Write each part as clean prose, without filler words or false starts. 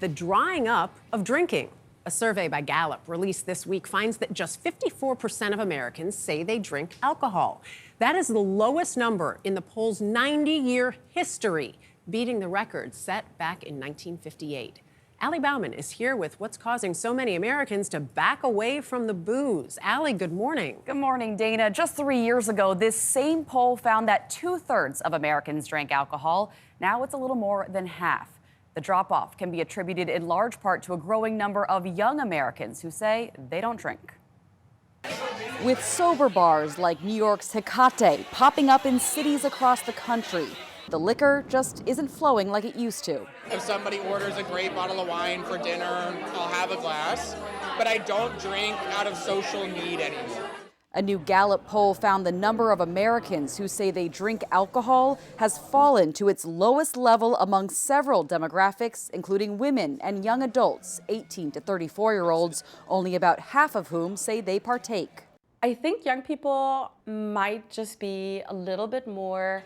the drying up of drinking. A survey by Gallup released this week finds that just 54% of Americans say they drink alcohol. That is the lowest number in the poll's 90-year history, beating the record set back in 1958. Allie Bauman is here with what's causing so many Americans to back away from the booze. Allie, good morning. Good morning, Dana. Just 3 years ago, this same poll found that 2/3 of Americans drank alcohol. Now it's a little more than half. The drop-off can be attributed in large part to a growing number of young Americans who say they don't drink. With sober bars like New York's Hecate popping up in cities across the country, the liquor just isn't flowing like it used to. If somebody orders a great bottle of wine for dinner, I'll have a glass, but I don't drink out of social need anymore. A new Gallup poll found the number of Americans who say they drink alcohol has fallen to its lowest level among several demographics, including women and young adults, 18 to 34-year-olds, only about half of whom say they partake. I think young people might just be a little bit more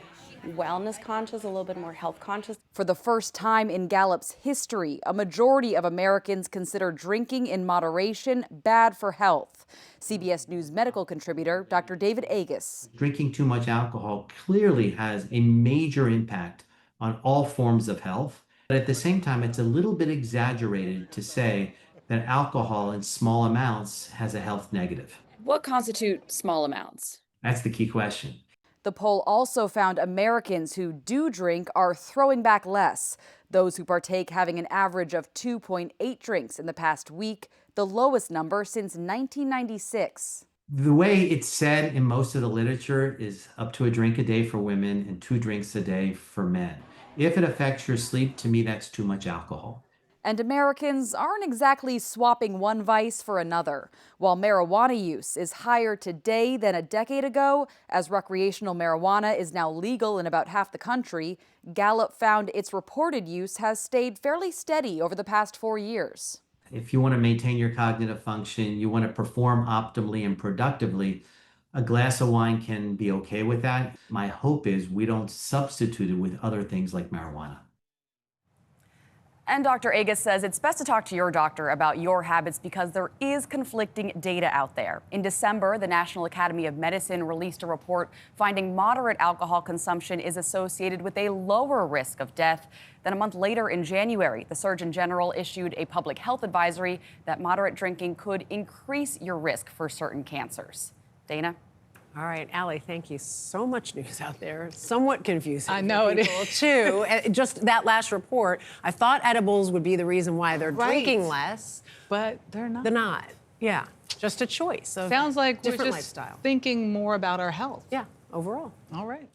wellness conscious, a little bit more health conscious. For the first time in Gallup's history, a majority of Americans consider drinking in moderation bad for health. CBS News medical contributor Dr. David Agus. Drinking too much alcohol clearly has a major impact on all forms of health. But at the same time, it's a little bit exaggerated to say that alcohol in small amounts has a health negative. What constitute small amounts? That's the key question. The poll also found Americans who do drink are throwing back less. Those who partake having an average of 2.8 drinks in the past week, the lowest number since 1996. The way it's said in most of the literature is up to a drink a day for women and 2 drinks a day for men. If it affects your sleep, to me, that's too much alcohol. And Americans aren't exactly swapping one vice for another. While marijuana use is higher today than a decade ago, as recreational marijuana is now legal in about half the country, Gallup found its reported use has stayed fairly steady over the past 4 years. If you want to maintain your cognitive function, you want to perform optimally and productively, a glass of wine can be okay with that. My hope is we don't substitute it with other things like marijuana. And Dr. Agus says it's best to talk to your doctor about your habits because there is conflicting data out there. In December, the National Academy of Medicine released a report finding moderate alcohol consumption is associated with a lower risk of death. Then a month later in January, the Surgeon General issued a public health advisory that moderate drinking could increase your risk for certain cancers. Dana? All right, Allie, thank you. So much news out there. Somewhat confusing. I know it is. Too. Just that last report, I thought edibles would be the reason why they're drinking less. But they're not. They're not. Yeah, just a choice of Sounds like we're different just lifestyle. thinking more about our health. Yeah, overall. All right.